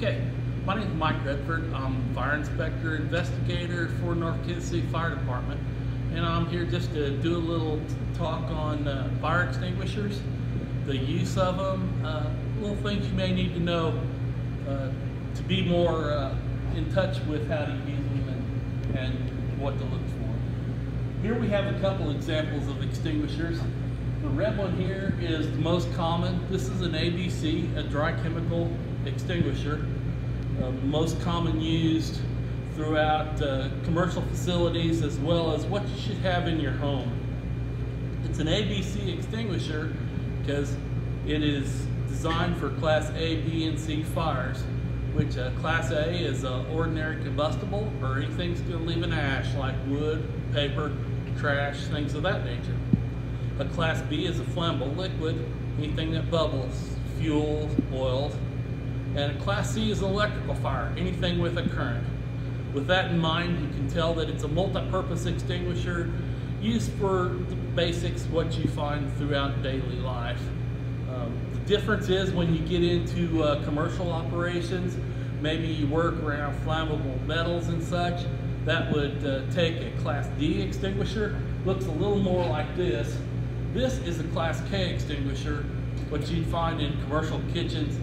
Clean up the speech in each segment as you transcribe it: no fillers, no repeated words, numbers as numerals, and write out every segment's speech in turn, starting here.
Okay, my name is Mike Redford. I'm fire inspector investigator for North Kansas City Fire Department, and I'm here just to do a little talk on fire extinguishers, the use of them, little things you may need to know to be more in touch with how to use them and what to look for. Here we have a couple examples of extinguishers. The red one here is the most common. This is an ABC, a dry chemical extinguisher, most common used throughout commercial facilities as well as what you should have in your home. It's an ABC extinguisher because it is designed for Class A, B, and C fires, which Class A is ordinary combustible, or anything's going to leave an ash like wood, paper, trash, things of that nature. A Class B is a flammable liquid, anything that bubbles, fuels, oils. And a Class C is an electrical fire, anything with a current. With that in mind, you can tell that it's a multi-purpose extinguisher used for the basics, what you find throughout daily life. The difference is when you get into commercial operations, maybe you work around flammable metals and such, that would take a Class D extinguisher. Looks a little more like this. This is a Class K extinguisher, what you'd find in commercial kitchens,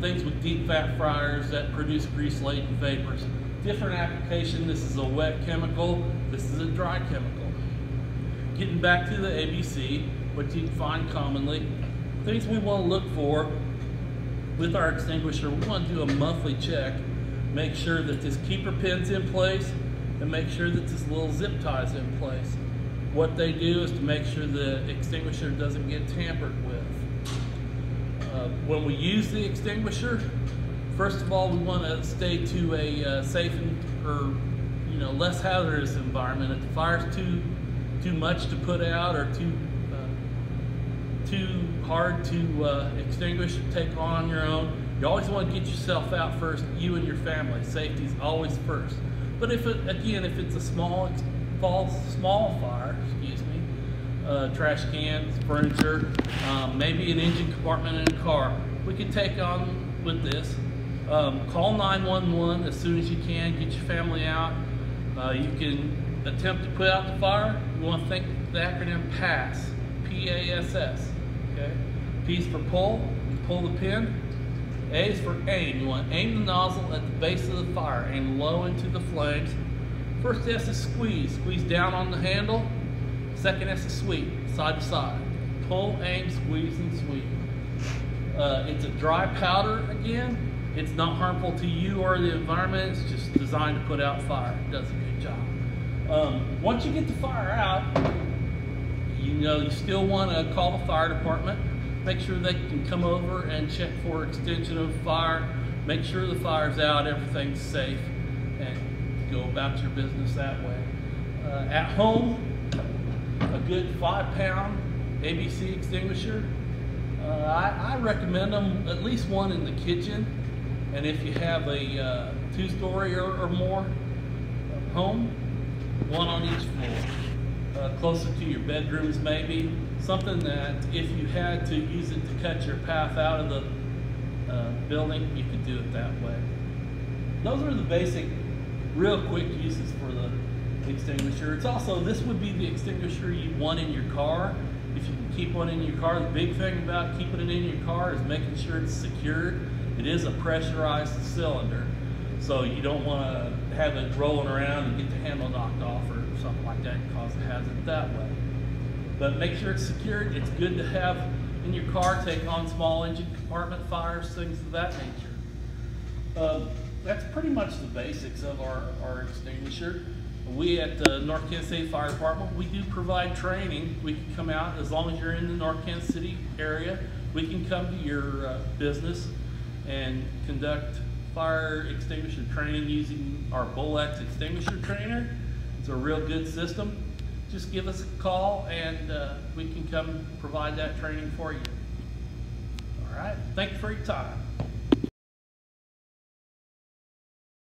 things with deep fat fryers that produce grease-laden vapors. Different application. This is a wet chemical, this is a dry chemical. Getting back to the ABC, what you'd find commonly, things we want to look for with our extinguisher, we want to do a monthly check, make sure that this keeper pin's in place, and make sure that this little zip tie's in place. What they do is to make sure the extinguisher doesn't get tampered with. When we use the extinguisher, first of all, we want to stay to a safe or less hazardous environment. If the fire's too much to put out or too hard to extinguish, take on your own, you always want to get yourself out first, you and your family. Safety's always first. But if it's a small fire, trash cans, furniture, maybe an engine compartment in a car, we can take on with this. Call 911 as soon as you can, get your family out. You can attempt to put out the fire. You want to think the acronym PASS, P-A-S-S. Okay? P is for pull, you pull the pin. A is for aim. You want to aim the nozzle at the base of the fire, aim low into the flames. First S is squeeze, squeeze down on the handle. Second S is sweep, side to side. Pull, aim, squeeze, and sweep. It's a dry powder again. It's not harmful to you or the environment. It's just designed to put out fire. It does a good job. Once you get the fire out, you still want to call the fire department. Make sure they can come over and check for extension of fire. Make sure the fire's out, everything's safe, and go about your business that way. At home, a good 5-pound ABC extinguisher. I recommend them, at least one in the kitchen, and if you have a 2-story or more home, one on each floor. Closer to your bedrooms maybe, something that if you had to use it to cut your path out of the building, you could do it that way. Those are the basic, real quick uses for the extinguisher. It's also, this would be the extinguisher you want in your car. If you can keep one in your car, the big thing about keeping it in your car is making sure it's secured. It is a pressurized cylinder, so you don't want to have it rolling around and get the handle knocked off or something like that and cause a hazard that way. But make sure it's secured. It's good to have in your car, take on small engine compartment fires, things of that nature. That's pretty much the basics of our extinguisher. We at the North Kansas City Fire Department, we do provide training. We can come out, as long as you're in the North Kansas City area, we can come to your business and conduct fire extinguisher training using our Bull-X extinguisher trainer. It's a real good system. Just give us a call and we can come provide that training for you. All right, thank you for your time.